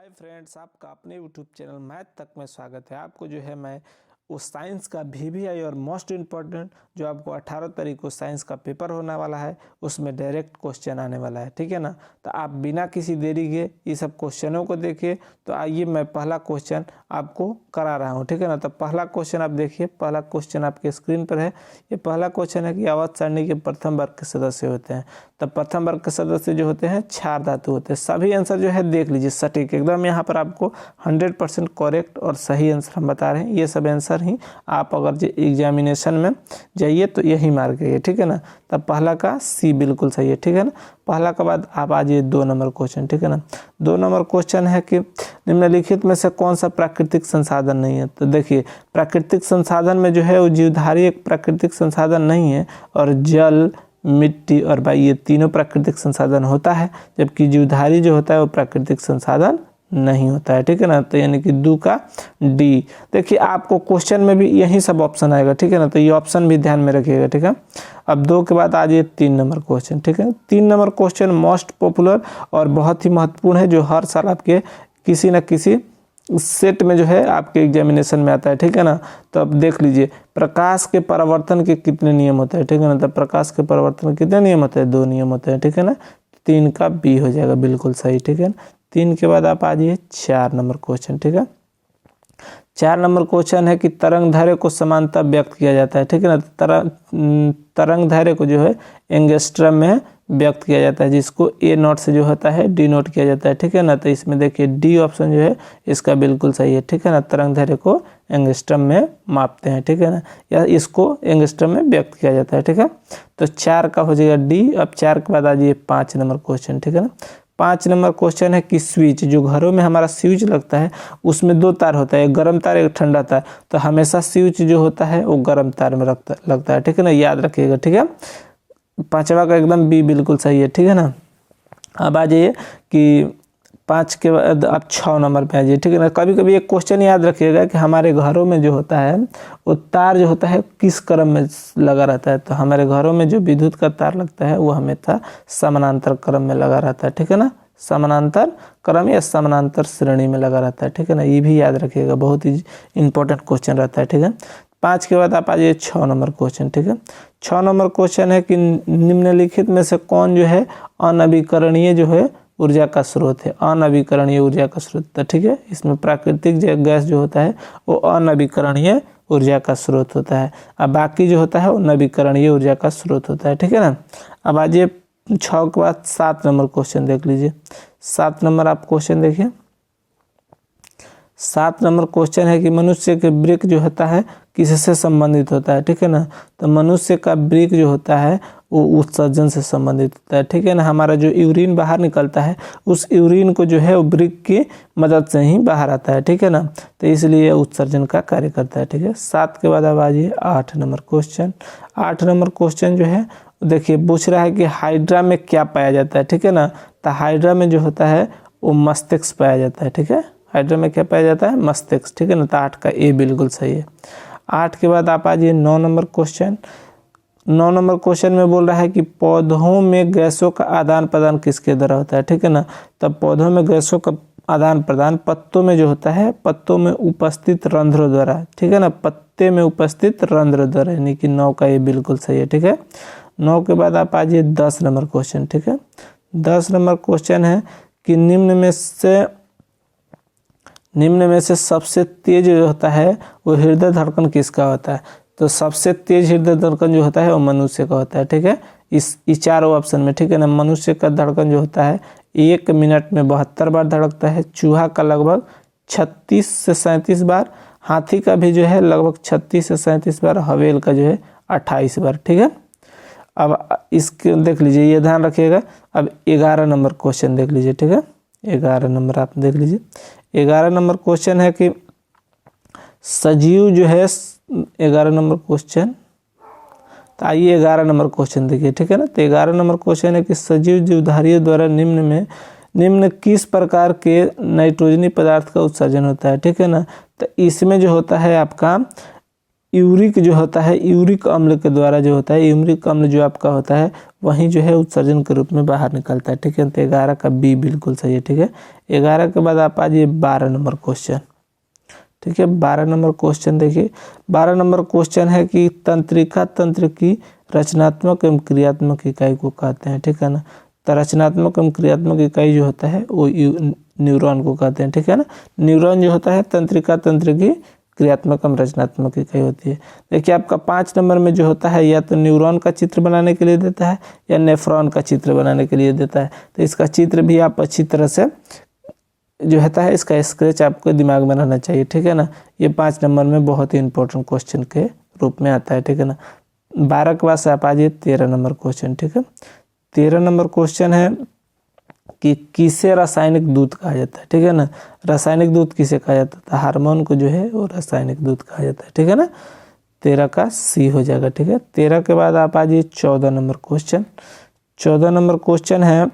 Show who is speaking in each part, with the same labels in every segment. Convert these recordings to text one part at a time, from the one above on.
Speaker 1: Hi friends, आपका अपने YouTube channel math तक में स्वागत है। आपको जो है मैं उस साइंस का VVI और मोस्ट इम्पॉर्टेंट जो आपको 18 तारीख को साइंस का पेपर होने वाला है उसमें डायरेक्ट क्वेश्चन आने वाला है, ठीक है ना। तो आप बिना किसी देरी के ये सब क्वेश्चनों को देखिए। तो आइए मैं पहला क्वेश्चन आपको करा रहा हूँ, ठीक है ना। तो पहला क्वेश्चन आप देखिए, पहला क्वेश्चन आपके स्क्रीन पर है। ये पहला क्वेश्चन है कि आवर्त सारणी के प्रथम वर्ग के सदस्य होते हैं। तो प्रथम वर्ग के सदस्य जो होते हैं क्षार धातु होते हैं। सभी आंसर जो है देख लीजिए सटीक एकदम, यहाँ पर आपको 100% करेक्ट और सही आंसर हम बता रहे हैं। ये सब आंसर ही आप अगर एग्जामिनेशन में जाइए तो यही मार गए, ठीक है ना। तब पहला का सी बिल्कुल सही है, ठीक है ना। पहला के बाद आप आ जाइए 2 नंबर क्वेश्चन, ठीक है ना। 2 नंबर क्वेश्चन है कि निम्नलिखित में से कौन सा प्राकृतिक संसाधन नहीं है। तो देखिए प्राकृतिक संसाधन में जो है वो जीवधारी एक प्राकृतिक संसाधन नहीं है, और जल, मिट्टी और वायु ये तीनों प्राकृतिक संसाधन होता है, जबकि जीवधारी जो होता है वो प्राकृतिक संसाधन नहीं होता है, ठीक है ना। तो यानी कि 2 का डी। देखिए आपको क्वेश्चन में भी यही सब ऑप्शन आएगा, ठीक है ना। तो ये ऑप्शन भी ध्यान में रखिएगा, ठीक है। अब 2 के बाद आ जाइए 3 नंबर क्वेश्चन, ठीक है। 3 नंबर क्वेश्चन मोस्ट पॉपुलर और बहुत ही महत्वपूर्ण है, जो हर साल आपके किसी न किसी सेट में जो है आपके एग्जामिनेशन में आता है, ठीक है ना। तो अब देख लीजिए प्रकाश के परावर्तन के कितने नियम होते हैं, ठीक है ना। तो प्रकाश के परावर्तन के कितने नियम होते हैं, 2 नियम होते हैं, ठीक है ना। 3 का बी हो जाएगा बिल्कुल सही, ठीक है। 3 के बाद आप आ जाइए 4 नंबर क्वेश्चन, ठीक है। 4 नंबर क्वेश्चन है कि तरंग दैर्घ्य को समानता व्यक्त किया जाता है, ठीक है ना। तरंग दैर्घ्य को जो है एंगस्ट्रम में व्यक्त किया जाता है, जिसको ए नॉट से जो होता है डी नोट किया जाता है, ठीक है ना। तो इसमें देखिए डी ऑप्शन जो है इसका बिल्कुल सही है, ठीक है ना। तरंग दैर्घ्य को एंगस्ट्रम में मापते हैं, ठीक है ना, या इसको एंगस्ट्रम में व्यक्त किया जाता है, ठीक है। तो 4 का हो जाएगा डी। अब 4 के बाद आ जाइए 5 नंबर क्वेश्चन, ठीक है ना। 5 नंबर क्वेश्चन है कि स्विच, जो घरों में हमारा स्विच लगता है उसमें 2 तार होता है, एक गर्म तार एक ठंडा तार। तो हमेशा स्विच जो होता है वो गर्म तार में लगता है, ठीक है ना, याद रखिएगा, ठीक है। 5वां का एकदम बी बिल्कुल सही है, ठीक है ना। अब आ जाइए कि 5 के बाद आप 6 नंबर पे आ जाइए, ठीक है ना। कभी कभी एक क्वेश्चन याद रखिएगा कि हमारे घरों में जो होता है वो तार जो होता है किस क्रम में लगा रहता है। तो हमारे घरों में जो विद्युत का तार लगता है वो हमेशा समानांतर क्रम में लगा रहता है, ठीक है ना। समानांतर क्रम या समानांतर श्रेणी में लगा रहता है, ठीक है ना। ये भी याद रखिएगा, बहुत ही इंपॉर्टेंट क्वेश्चन रहता है, ठीक है। 5 के बाद आप आ जाइए 6 नंबर क्वेश्चन, ठीक है। 6 नंबर क्वेश्चन है कि निम्नलिखित में से कौन जो है अनवीकरणीय जो है ऊर्जा का स्रोत है। अनवीकरणीय ऊर्जा का स्रोत, ठीक है। इसमें प्राकृतिक गैस जो होता है वो अनवीकरणीय ऊर्जा का स्रोत होता है, अब बाकी जो होता है वो नवीकरणीय ऊर्जा का स्रोत होता है, ठीक है ना। अब आ जाइए 6 के बाद 7 नंबर क्वेश्चन देख लीजिए। 7 नंबर आप क्वेश्चन देखिए। 7 नंबर क्वेश्चन है कि मनुष्य के वृक्क जो होता है किससे संबंधित होता है, ठीक है ना। तो मनुष्य का वृक्क जो होता है वो उत्सर्जन से संबंधित होता है, ठीक है ना। हमारा जो यूरिन बाहर निकलता है उस यूरिन को जो है वो वृक्क की मदद से ही बाहर आता है, ठीक है ना। तो इसलिए उत्सर्जन का कार्य करता है, ठीक है। 7 के बाद अब आ जाइए 8 नंबर क्वेश्चन। 8 नंबर क्वेश्चन जो है देखिए पूछ रहा है कि हाइड्रा में क्या पाया जाता है, ठीक है ना। तो हाइड्रा में जो होता है वो मस्तिष्क पाया जाता है, ठीक है। हाइड्रा में क्या पाया जाता है, मस्तिष्क, ठीक है ना। तो 8 का ए बिल्कुल सही है। 8 के बाद आप आ जाइए 9 नंबर क्वेश्चन। 9 नंबर क्वेश्चन में बोल रहा है कि पौधों में गैसों का आदान प्रदान किसके द्वारा होता है, ठीक है ना। तब पौधों में गैसों का आदान प्रदान पत्तों में जो होता है पत्तों में उपस्थित रंध्रों द्वारा, ठीक है ना। पत्ते में उपस्थित रंध्र द्वारा, यानी कि 9 का ये बिल्कुल सही है, ठीक है। 9 के बाद आप आ जाइए 10 नंबर क्वेश्चन, ठीक है। 10 नंबर क्वेश्चन है कि निम्न में से सबसे तेज जो होता है वो हृदय धड़कन किसका होता है। तो सबसे तेज हृदय धड़कन जो होता है वो मनुष्य का होता है, ठीक है। इस 4 ऑप्शन में, ठीक है ना। मनुष्य का धड़कन जो होता है 1 मिनट में 72 बार धड़कता है। चूहा का लगभग 36 से 37 बार, हाथी का भी जो है लगभग 36 से 37 बार, हवेल का जो है 28 बार, ठीक है। अब इसके देख लीजिए, ये ध्यान रखिएगा। अब 11 नंबर क्वेश्चन देख लीजिए, ठीक है। 11 नंबर आप देख लीजिए। 11 नंबर क्वेश्चन है कि सजीव जो है 11 नंबर क्वेश्चन। तो आइए 11 नंबर क्वेश्चन देखिए, ठीक है ना। तो 11 नंबर क्वेश्चन है कि सजीव जीवधारियों द्वारा निम्न किस प्रकार के नाइट्रोजनी पदार्थ का उत्सर्जन होता है, ठीक है ना। तो इसमें जो होता है आपका यूरिक जो होता है, यूरिक अम्ल के द्वारा जो होता है, यूरिक अम्ल जो आपका होता है वहीं जो है उत्सर्जन के रूप में बाहर निकलता है। ठीक है, तो 11 का बी बिल्कुल सही है। ठीक है, 11 के बाद आप आ जाइए 12 नंबर क्वेश्चन। ठीक है, 12 नंबर क्वेश्चन देखिए, 12 नंबर क्वेश्चन है कि तंत्रिका तंत्र की रचनात्मक एवं क्रियात्मक इकाई को कहते हैं। ठीक है ना, तो रचनात्मक एवं क्रियात्मक इकाई जो होता है वो न्यूरॉन को कहते हैं। ठीक है ना, न्यूरॉन जो होता है तंत्रिका तंत्र की क्रियात्मक एवं रचनात्मक इकाई होती है। देखिए आपका 5 नंबर में जो होता है या तो न्यूरॉन का चित्र बनाने के लिए देता है या नेफ्रॉन का चित्र बनाने के लिए देता है। तो इसका चित्र भी आप अच्छी तरह से जो होता है इसका स्केच आपको दिमाग में रहना चाहिए। ठीक है ना, ये 5 नंबर में बहुत ही इंपॉर्टेंट क्वेश्चन के रूप में आता है। ठीक है ना, 12 के बाद से आप आ जाइए 13 नंबर क्वेश्चन। ठीक है, 13 नंबर क्वेश्चन है कि किसे रासायनिक दूत कहा जाता है। ठीक है ना, रासायनिक दूत किसे कहा जाता है, हार्मोन को जो है वो रासायनिक दूत कहा जाता है। ठीक है ना, 13 का सी हो जाएगा। ठीक है, 13 के बाद आप आ जाइए 14 नंबर क्वेश्चन। 14 नंबर क्वेश्चन है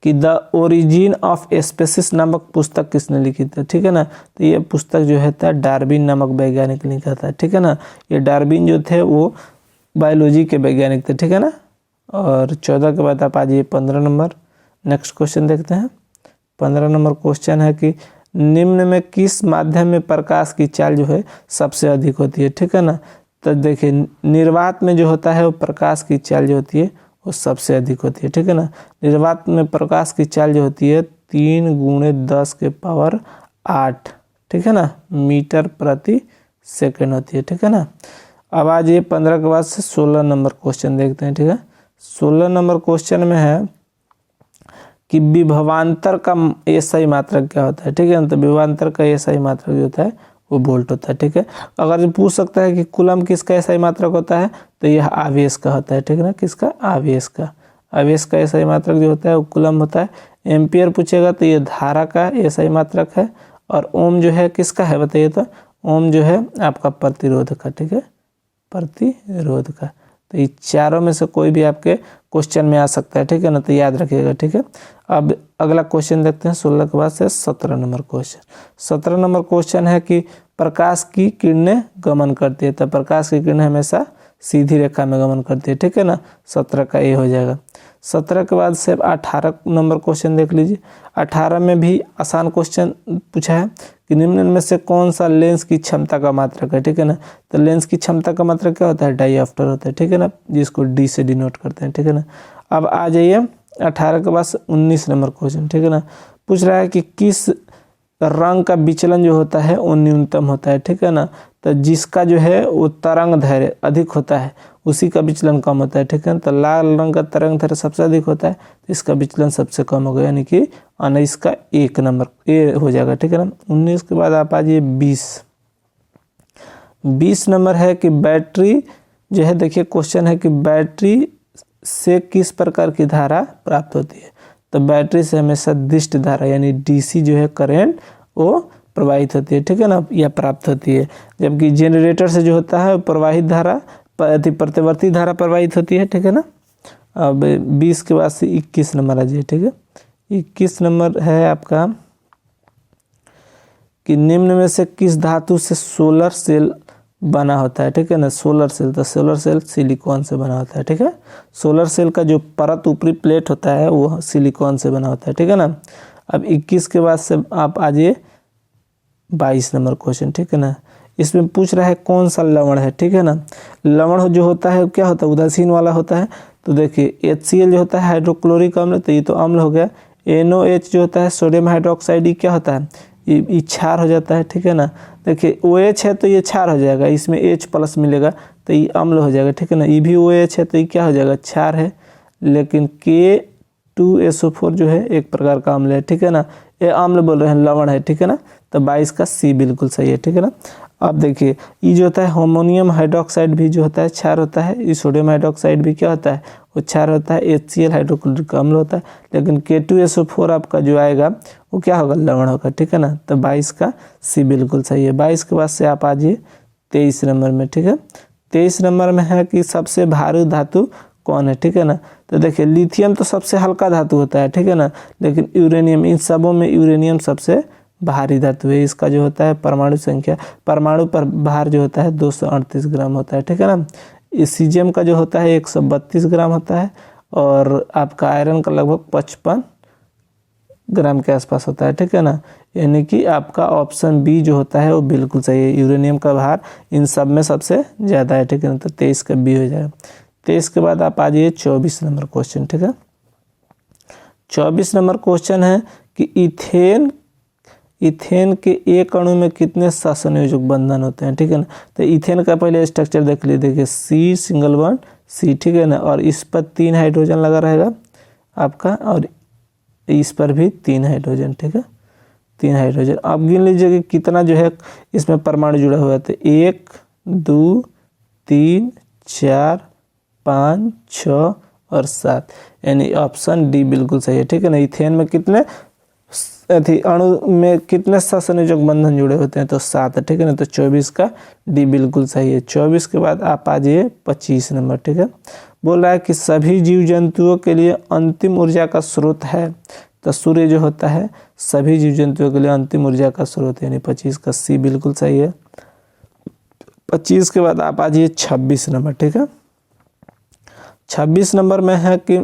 Speaker 1: कि द ओरिजिन ऑफ स्पेसिस नामक पुस्तक किसने लिखी थी। ठीक है ना, तो ये पुस्तक जो है था डार्विन नामक वैज्ञानिक ने लिखा था। ठीक है ना, ये डार्विन जो थे वो बायोलॉजी के वैज्ञानिक थे। ठीक है ना, और 14 के बाद आप आ जाइए 15 नंबर। नेक्स्ट क्वेश्चन देखते हैं। 15 नंबर क्वेश्चन है कि निम्न में किस माध्यम में प्रकाश की चाल जो है सबसे अधिक होती है। ठीक है ना, तो देखिए निर्वात में जो होता है वो प्रकाश की चाल जो होती है वो सबसे अधिक होती है। ठीक है ना, निर्वात में प्रकाश की चाल जो होती है 3 × 10 के पावर 8 ठीक है ना मीटर प्रति सेकंड होती है। ठीक है ना, अब आज ये 15 के बाद से 16 नंबर क्वेश्चन देखते हैं। ठीक है, 16 नंबर क्वेश्चन में है कि विभवांतर का एसआई मात्रक क्या होता है। ठीक है, तो विभवांतर का एसआई मात्रक जो होता है वो वोल्ट होता है। ठीक है, अगर जो पूछ सकता है कि कूलम किसका एसआई मात्रक होता है तो यह आवेश का होता है। ठीक है ना, किसका, आवेश का। आवेश का एसआई मात्रक जो होता है वो कूलम होता है। एम्पियर पूछेगा तो ये धारा का एसआई मात्रक है। और ओम जो है किसका है बताइए, तो ओम जो है आपका प्रतिरोध का। ठीक है, प्रतिरोध का। तो ये चारों में से कोई भी आपके क्वेश्चन में आ सकता है। ठीक है ना, तो याद रखिएगा। ठीक है, अब अगला क्वेश्चन देखते हैं 16 के बाद से 17 नंबर क्वेश्चन। 17 नंबर क्वेश्चन है कि प्रकाश की किरणें गमन करती है, तो प्रकाश की किरणें हमेशा सीधी रेखा में गमन करती है। ठीक है ना, 17 का ए हो जाएगा। 17 के बाद से 18 नंबर क्वेश्चन देख लीजिए। 18 में भी आसान क्वेश्चन पूछा है कि निम्न में से कौन सा लेंस की क्षमता का मात्रक है। ठीक है ना, तो लेंस की क्षमता का मात्रक क्या होता है, डायऑप्टर होता है। ठीक है ना, जिसको डी से डिनोट करते हैं। ठीक है ना, अब आ जाइए 18 के बाद 19 नंबर क्वेश्चन। ठीक है ना, पूछ रहा है कि किस रंग का विचलन जो होता है वो न्यूनतम होता है। ठीक है ना, तो जिसका जो है वो तरंग दैर्घ्य अधिक होता है उसी का विचलन कम होता है। ठीक है, तो लाल रंग का तरंग दैर्घ्य सबसे अधिक होता है तो इसका विचलन सबसे कम होगा, यानी कि 19 का 1 नंबर ए हो जाएगा। ठीक है ना, 19 के बाद आप आ जाइए 20 नंबर है कि बैटरी जो है, देखिए क्वेश्चन है कि बैटरी से किस प्रकार की धारा प्राप्त होती है। तो बैटरी से हमेशा दिष्ट धारा यानी डीसी जो है करंट वो प्रवाहित होती है। ठीक है ना, या प्राप्त होती है। जबकि जनरेटर से जो होता है प्रवाहित धारा प्रतिवर्ती धारा प्रवाहित होती है। ठीक है ना, अब 20 के बाद से 21 नंबर आ जाइए। ठीक है, 21 नंबर है आपका कि निम्न में से किस धातु से सोलर सेल बना होता है। ठीक है ना, सोलर सेल, तो सोलर सेल सिलिकॉन से बना होता है। ठीक है, सोलर सेल का जो परत ऊपरी प्लेट होता है वो सिलिकॉन से बना होता है। ठीक है ना, अब 21 के बाद से आप आ जाइए 22 नंबर क्वेश्चन। ठीक है ना, इसमें पूछ रहा है कौन सा लवण है। ठीक है ना, लवण जो होता है क्या होता है, उदासीन वाला होता है। तो देखिए HCl जो होता है हाइड्रोक्लोरिक अम्ल, तो ये तो अम्ल हो गया। NOH जो होता है सोडियम हाइड्रोक्साइड, ये क्या होता है, ये क्षार हो जाता है। ठीक है ना, देखिए OH है तो ये क्षार हो जाएगा, इसमें H+ मिलेगा तो ये अम्ल हो जाएगा। ठीक है ना, ये भी OH है तो ये क्या हो जाएगा, क्षार है। लेकिन K2SO4 जो है एक प्रकार का अम्ल है। ठीक है ना, ये अम्ल बोल रहे हैं, लवण है। ठीक है ना, तो 22 का सी बिल्कुल सही है। ठीक है ना, अब देखिए ये जो होता है अमोनियम हाइड्रोक्साइड भी जो होता है क्षार होता है। ये सोडियम हाइड्रोक्साइड भी क्या होता है, वो क्षार होता है। HCl हाइड्रोक्लोरिक अम्ल होता है। लेकिन K2SO4 आपका जो आएगा वो क्या होगा, लवण होगा। ठीक है ना, तो 22 का सी बिल्कुल सही है। 22 के बाद से आप आ जाइए 23 नंबर में। ठीक है, 23 नंबर में है कि सबसे भारी धातु कौन है। ठीक है ना, तो देखिए लिथियम तो सबसे हल्का धातु होता है। ठीक है ना, लेकिन यूरेनियम, इन सबों में यूरेनियम सबसे भारी धातु है। इसका जो होता है परमाणु संख्या, परमाणु पर भार जो होता है 238 ग्राम होता है, ठीक है ना। सीजियम का जो होता है 132 ग्राम होता है और आपका आयरन का लगभग 55 ग्राम के आसपास होता है, ठीक है ना। यानी कि आपका ऑप्शन बी जो होता है वो बिल्कुल सही है। यूरेनियम का भार इन सब में सबसे ज़्यादा है, ठीक है ना। तो 23 का बी हो जाएगा। 23 के बाद आप आ जाइए 24 नंबर क्वेश्चन, ठीक है। 24 नंबर क्वेश्चन है कि इथेन के एक अणु में कितने सहसंयोजक बंधन होते हैं, ठीक है ना। तो इथेन का पहले स्ट्रक्चर देख लीजिए, देखिए सी सिंगल बॉन्ड सी, ठीक है ना। और इस पर 3 हाइड्रोजन लगा रहेगा आपका और इस पर भी 3 हाइड्रोजन, ठीक है, 3 हाइड्रोजन। आप गिन लीजिए कि कितना जो है इसमें परमाणु जुड़ा हुआ है। तो 1 2 3 4 5 6 और 7, यानी ऑप्शन डी बिल्कुल सही है, ठीक है ना। इथेन में कितने अणु में कितने सहसंयोजक बंधन जुड़े होते हैं, तो 7, ठीक है ना। तो 24 का डी बिल्कुल सही है। 24 के बाद आप आ जाइए 25 नंबर, ठीक है। बोल रहा है कि सभी जीव जंतुओं के लिए अंतिम ऊर्जा का स्रोत है, तो सूर्य जो होता है सभी जीव जंतुओं के लिए अंतिम ऊर्जा का स्रोत है, यानी 25 का सी बिल्कुल सही है। 25 के बाद आप आ जाइए 26 नंबर, ठीक है। 26 नंबर में है कि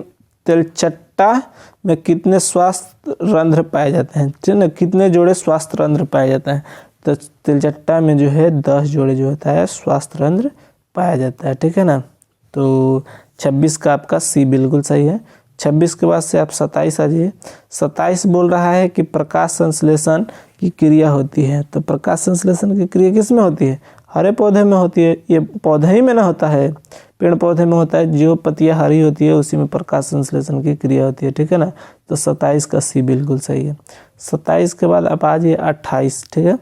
Speaker 1: तिलचट्टा में कितने स्वास्थ्य रंध्र पाए जाते हैं, ठीक है ना। कितने जोड़े स्वास्थ्य रंध्र पाए जाते हैं, तो तिलचट्टा में जो है 10 जोड़े जो होता है स्वास्थ्य रंध्र पाया जाता है, ठीक है ना। तो 26 का आपका सी बिल्कुल सही है। 26 के बाद से आप 27 आ जाइए। 27 बोल रहा है कि प्रकाश संश्लेषण की क्रिया होती है, तो प्रकाश संश्लेषण की क्रिया किस में होती है, हरे पौधे में होती है। ये पौधे ही में ना होता है, पेड़ पौधे में होता है, जो पत्तियां हरी होती है उसी में प्रकाश संश्लेषण की क्रिया होती है, ठीक है ना। तो 27 का सी बिल्कुल सही है। 27 के बाद आप आ जाइए 28, ठीक है।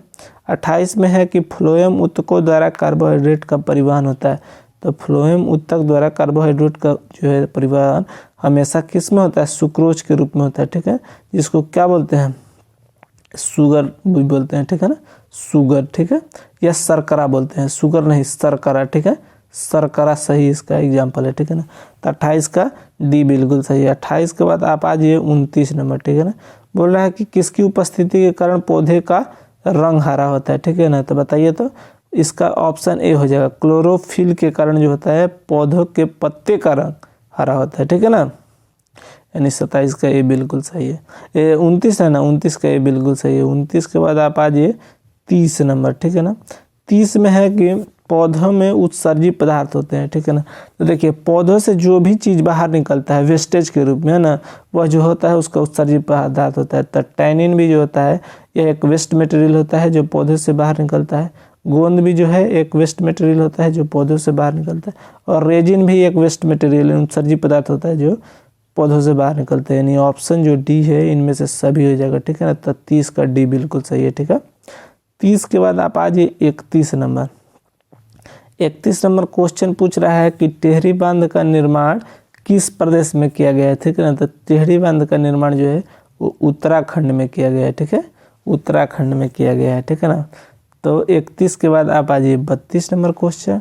Speaker 1: 28 में है कि फ्लोएम ऊतकों द्वारा कार्बोहाइड्रेट का परिवहन होता है, तो फ्लोएम ऊतक द्वारा कार्बोहाइड्रेट का जो है परिवहन हमेशा किस में होता है, सुक्रोज के रूप में होता है, ठीक है। जिसको क्या बोलते हैं, शुगर भी बोलते हैं, ठीक है ना, शुगर, ठीक है, या शर्करा बोलते हैं, शुगर नहीं शर्करा, ठीक है। शर्करा सही इसका एग्जाम्पल है, ठीक है ना। तो 28 का डी बिल्कुल सही है। 28 के बाद आप आ जाइए 29 नंबर, ठीक है ना। बोल रहा है कि किसकी उपस्थिति के कारण पौधे का रंग हरा होता है, ठीक है ना। तो बताइए, तो इसका ऑप्शन ए हो जाएगा, क्लोरोफिल के कारण जो होता है पौधों के पत्ते का रंग हरा होता है, ठीक है ना। यानी 27 का ए बिल्कुल सही है। 29 है ना, 29 का ए बिल्कुल सही है। 29 के बाद आप आ जाइए 30 नंबर, ठीक है ना। 30 में है कि पौधों में उत्सर्जित पदार्थ होते हैं, ठीक है ना। तो देखिए पौधों से जो भी चीज़ बाहर निकलता है वेस्टेज के रूप में, है ना, वह जो होता है उसका उत्सर्जित पदार्थ होता है। तो टैनिन भी जो होता है यह एक वेस्ट मटेरियल होता है जो पौधे से बाहर निकलता है। गोंद भी जो है एक वेस्ट मटेरियल होता है जो पौधों से बाहर निकलता है। और रेजिन भी एक वेस्ट मटेरियल उत्सर्जित पदार्थ होता है जो पौधों से बाहर निकलते हैं। यानी ऑप्शन जो डी है इनमें से सभी हो जाएगा, ठीक है ना। तो 30 का डी बिल्कुल सही है, ठीक है। 30 के बाद आप आ जाइए 31 नंबर। 31 नंबर क्वेश्चन पूछ रहा है कि टेहरी बांध का निर्माण किस प्रदेश में किया गया है, ठीक है ना। तो टेहरी बांध का निर्माण जो है वो उत्तराखंड में किया गया है, ठीक है, उत्तराखंड में किया गया है, ठीक है ना। तो 31 के बाद आप आ जाइए 32 नंबर क्वेश्चन।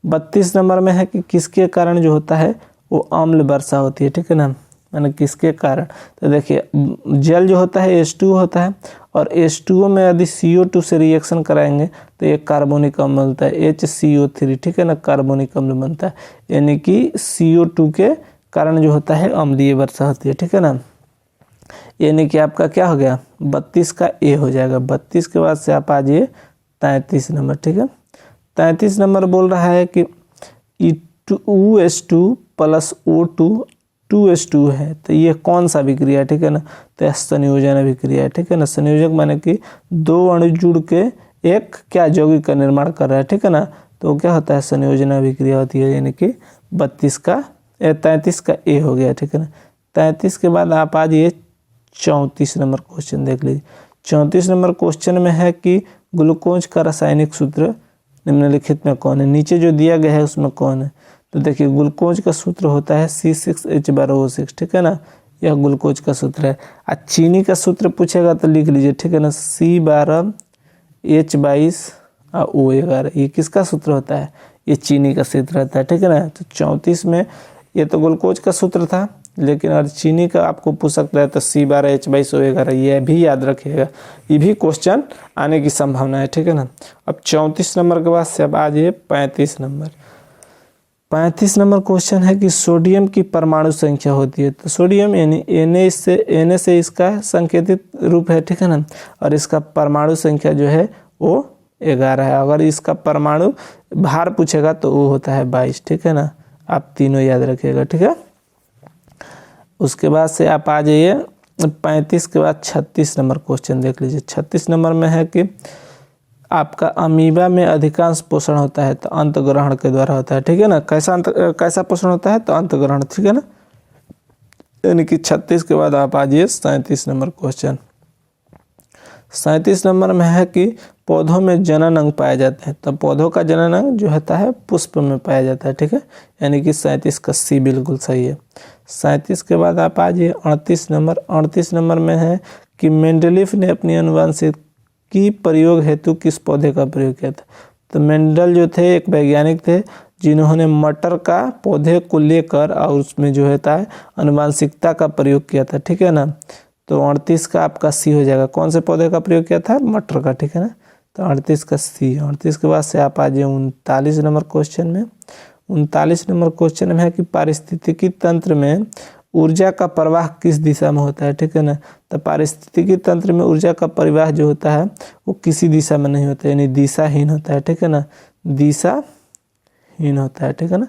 Speaker 1: 32 नंबर में है कि किसके कारण जो होता है वो अम्ल वर्षा होती है, ठीक है ना, यानी किसके कारण। तो देखिए जल जो होता है H2 होता है और H2O में यदि CO2 से रिएक्शन कराएंगे तो एक कार्बोनिक अम्ल बनता है HCO3, ठीक है ना, कार्बोनिक अम्ल बनता है। यानी कि CO2 के कारण जो होता है अम्लीय वर्षा होती है, ठीक है ना। यानी कि आपका क्या हो गया 32 का ए हो जाएगा। 32 के बाद से आप आ जाइए 33 नंबर, ठीक है। 33 नंबर बोल रहा है कि OH2 प्लस O2 2H2 है, तो ये कौन सा अभिक्रिया है, ठीक है ना। तो संयोजन अभिक्रिया है, ठीक है ना। संयोजक माने कि दो अणु जुड़ के एक क्या यौगिक का निर्माण कर रहा है, ठीक है ना। तो क्या होता है संयोजन अभिक्रिया होती है। यानी कि 33 का ए हो गया, ठीक है ना। 33 के बाद आप आ जाइए 34 नंबर क्वेश्चन देख लीजिए। 34 नंबर क्वेश्चन में है कि ग्लूकोज का रासायनिक सूत्र निम्नलिखित में कौन है, नीचे जो दिया गया है उसमें कौन है। तो देखिए ग्लूकोज का सूत्र होता है C6H12O6, ठीक है ना, यह ग्लूकोज का सूत्र है। चीनी का सूत्र पूछेगा तो लिख लीजिए, ठीक है ना, C12H22O11, ये किसका सूत्र होता है, ये चीनी का सूत्र होता है, ठीक है ना। तो 34 में ये तो ग्लूकोज का सूत्र था लेकिन अगर चीनी का आपको पूछ सकता है तो C12H22 ये भी याद रखिएगा, ये भी क्वेश्चन आने की संभावना है, ठीक है ना। अब 34 नंबर के बाद से अब आ जाइए 35 नंबर। 35 नंबर क्वेश्चन है कि सोडियम की परमाणु संख्या होती है, तो सोडियम यानी Na से इसका संकेतित रूप है, ठीक है ना, और इसका परमाणु संख्या जो है वो 11 है। अगर इसका परमाणु भार पूछेगा तो वो होता है 22, ठीक है ना, आप तीनों याद रखिएगा, ठीक है। उसके बाद से आप आ जाइए 35 के बाद 36 नंबर क्वेश्चन देख लीजिए। 36 नंबर में है कि आपका अमीबा में अधिकांश पोषण होता है तो अंतग्रहण के द्वारा होता है, ठीक है ना। कैसा पोषण होता है तो अंतग्रहण, ठीक है ना। यानी कि 36 के बाद आप आ जाइए 37 नंबर क्वेश्चन। 37 नंबर में है कि पौधों में जनन अंग पाए जाते हैं, तो पौधों का जनन अंग जो होता है पुष्प में पाया जाता है, ठीक है, यानी कि 37 का C बिल्कुल सही है। 37 के बाद आप आ जाइए 38 नंबर। 38 नंबर में है कि मेंडलीफ ने अपनी अनुवांशिकी प्रयोग हेतु किस पौधे का प्रयोग किया था। तो मेंडल जो थे एक वैज्ञानिक थे जिन्होंने मटर का पौधे को लेकर और उसमें जो होता है अनुवांशिकता का प्रयोग किया था, ठीक है ना। तो 38 का आपका C हो जाएगा। कौन से पौधे का प्रयोग किया था, मटर का, ठीक है ना। तो 38 का C। 38 के बाद से आप आ जाइए 39 नंबर क्वेश्चन में। 39 नंबर क्वेश्चन में है कि पारिस्थितिकी तंत्र में ऊर्जा का प्रवाह किस दिशा में होता है, ठीक है ना। तो पारिस्थितिकी तंत्र में ऊर्जा का प्रवाह जो होता है वो किसी दिशा में नहीं होता है, यानी दिशाहीन होता है, ठीक है ना, दिशाहीन होता है, ठीक है ना,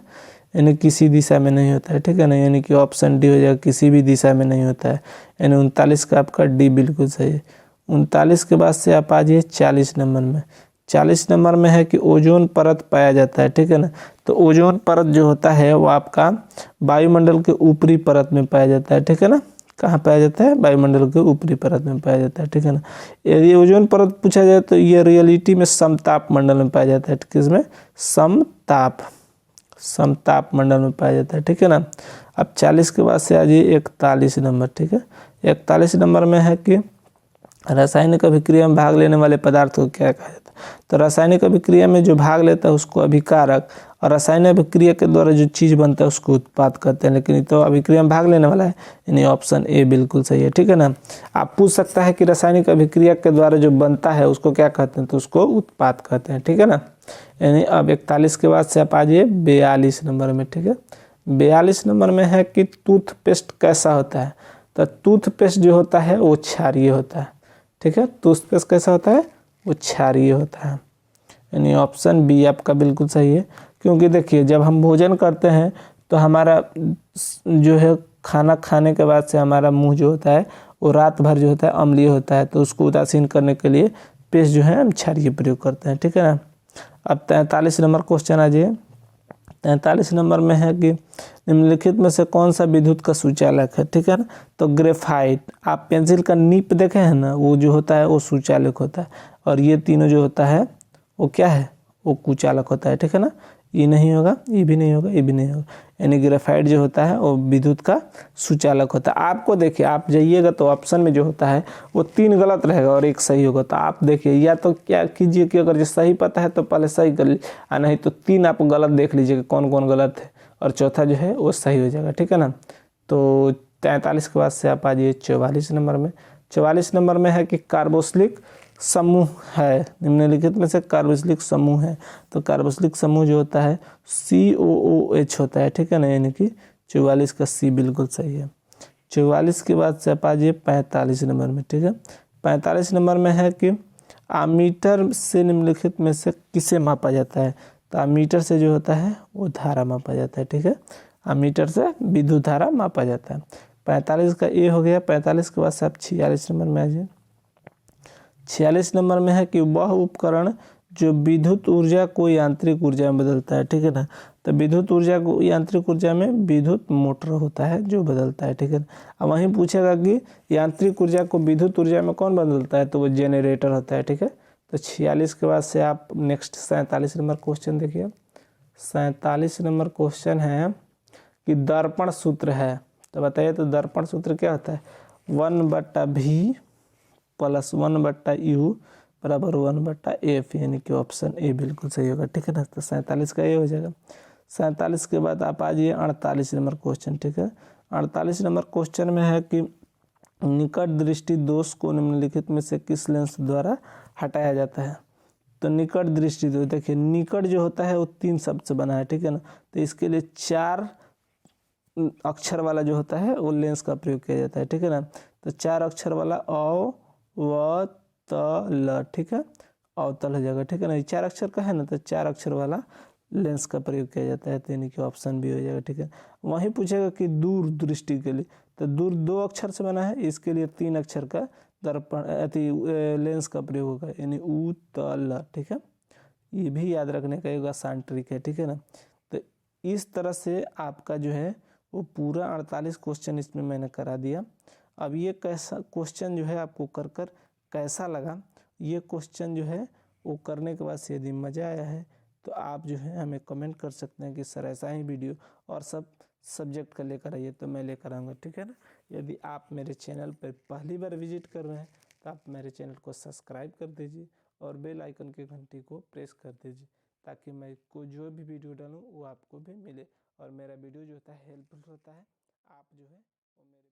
Speaker 1: यानी किसी दिशा में नहीं होता है, ठीक है ना, यानी कि ऑप्शन डी हो जाएगा, किसी भी दिशा में नहीं होता है, यानी 39 का आपका डी बिल्कुल सही है। 39 के बाद से आप आ जाइए 40 नंबर में। 40 नंबर में है कि ओजोन परत पाया जाता है, ठीक है ना। तो ओजोन परत जो होता है वो आपका वायुमंडल के ऊपरी परत में पाया जाता है, ठीक है ना। कहाँ पाया जाता है, वायुमंडल के ऊपरी परत में पाया जाता है, ठीक है ना। यदि ओजोन परत पूछा जाए तो ये रियलिटी में समताप मंडल में पाया जाता है, किसमें, समताप मंडल में पाया जाता है, ठीक है ना। अब 40 के बाद से आ जाइए 41 नंबर, ठीक है। 41 नंबर में है कि रासायनिक अभिक्रिया में भाग लेने वाले पदार्थ को क्या कहा जाता है। तो रासायनिक अभिक्रिया में जो भाग लेता है उसको अभिकारक, और रासायनिक अभिक्रिया के द्वारा जो चीज़ बनता है उसको उत्पाद कहते हैं, लेकिन तो अभिक्रिया में भाग लेने वाला है, यानी ऑप्शन ए बिल्कुल सही है, ठीक है ना। आप पूछ सकता है कि रासायनिक अभिक्रिया के द्वारा जो बनता है उसको क्या कहते हैं, तो उसको उत्पाद कहते हैं, ठीक है ना। यानी अब 41 के बाद से आप आ जाइए 42 नंबर में, ठीक है। 42 नंबर में है कि टूथपेस्ट कैसा होता है। तो टूथपेस्ट जो होता है वो क्षारीय होता है, ठीक है। टूथपेस्ट कैसा होता है, वो क्षारीय होता है, यानी ऑप्शन बी आपका बिल्कुल सही है। क्योंकि देखिए जब हम भोजन करते हैं तो हमारा जो है खाना खाने के बाद से हमारा मुंह जो होता है वो रात भर जो होता है अम्लीय होता है, तो उसको उदासीन करने के लिए पेस्ट जो है हम क्षारीय प्रयोग करते हैं, ठीक है ना। अब 43 नंबर क्वेश्चन आ जाइए। 43 नंबर में है कि निम्नलिखित में से कौन सा विद्युत का सुचालक है, ठीक है ना। तो ग्रेफाइट, आप पेंसिल का नीप देखे हैं ना, वो जो होता है वो सुचालक होता है, और ये तीनों जो होता है वो क्या है, वो कुचालक होता है, ठीक है ना। ये नहीं होगा, ये भी नहीं होगा, ये भी नहीं होगा, यानी ग्रेफाइट जो होता है वो विद्युत का सुचालक होता है। आपको देखिए आप जाइएगा तो ऑप्शन में जो होता है वो 3 गलत रहेगा और 1 सही होगा, तो आप देखिए या तो क्या कीजिए कि अगर जो सही पता है तो पहले सही कर लीजिए, और नहीं तो 3 आप गलत देख लीजिएगा कौन कौन गलत है, और चौथा जो है वो सही हो जाएगा, ठीक है ना। तो 43 के बाद से आप आ जाइए 44 नंबर में। 44 नंबर में है कि कार्बोक्सिलिक समूह है, निम्नलिखित में से कार्बोक्सिलिक समूह है। तो कार्बोक्सिलिक समूह जो होता है COOH होता है, ठीक है ना, यानी कि 44 का C बिल्कुल सही है। 44 के बाद से आप आ जाइए 45 नंबर में, ठीक है। 45 नंबर में है कि आमीटर से निम्नलिखित में से किसे मापा जाता है। तो आमीटर से जो होता है वो धारा मापा जाता है, ठीक है, आमीटर से विद्युत धारा मापा जाता है। 45 का ए हो गया। 45 के बाद से आप 46 नंबर में आ जाइए। 46 नंबर में है कि वह उपकरण जो विद्युत ऊर्जा को यांत्रिक ऊर्जा में बदलता है, ठीक है ना। तो विद्युत ऊर्जा को यांत्रिक ऊर्जा में विद्युत मोटर होता है जो बदलता है, ठीक है ना। अब वहीं पूछेगा कि यांत्रिक ऊर्जा को विद्युत ऊर्जा में कौन बदलता है, तो वो जेनरेटर होता है, ठीक है। तो 46 के बाद से आप नेक्स्ट 47 नंबर क्वेश्चन देखिए। 47 नंबर क्वेश्चन है कि दर्पण सूत्र है, तो बताइए तो दर्पण सूत्र क्या होता है, 1/v + 1/u बराबर 1/f, यानी कि ऑप्शन ए बिल्कुल सही होगा, ठीक है ना। तो 47 का ए हो जाएगा। 47 के बाद आप आ जाइए 48 नंबर क्वेश्चन, ठीक है। 48 नंबर क्वेश्चन में है कि निकट दृष्टि दोष को निम्नलिखित में से किस लेंस द्वारा हटाया जाता है। तो निकट दृष्टि दोष, देखिए निकट जो होता है वो 3 शब्द से बना है, ठीक है ना। तो इसके लिए 4 अक्षर वाला जो होता है वो लेंस का प्रयोग किया जाता है, ठीक है ना। तो 4 अक्षर वाला अ व त ल, ठीक है, अवतल हो जाएगा, ठीक है ना। ये 4 अक्षर का है ना, तो 4 अक्षर वाला लेंस का प्रयोग किया जाता है, तो यानी कि ऑप्शन भी हो जाएगा, ठीक है। वहीं पूछेगा कि दूर दृष्टि के लिए, तो दूर 2 अक्षर से बना है, इसके लिए 3 अक्षर का दर्पण लेंस का प्रयोग होगा, यानी उ त ल, ठीक है। ये भी याद रखने का एक आसान ट्रिक है, ठीक है ना। तो इस तरह से आपका जो है वो पूरा 48 क्वेश्चन इसमें मैंने करा दिया। अब ये कैसा क्वेश्चन जो है आपको कर कर कैसा लगा, ये क्वेश्चन जो है वो करने के बाद से यदि मज़ा आया है तो आप जो है हमें कमेंट कर सकते हैं कि सर ऐसा ही वीडियो और सब सब्जेक्ट का लेकर आइए, तो मैं लेकर आऊँगा, ठीक है ना। यदि आप मेरे चैनल पर पहली बार विजिट कर रहे हैं तो आप मेरे चैनल को सब्सक्राइब कर दीजिए और बेल आइकन की घंटी को प्रेस कर दीजिए, ताकि मैं को जो भी वीडियो डालूँ वो आपको भी मिले और मेरा वीडियो जो होता है हेल्पफुल होता है। आप जो है वो मेरे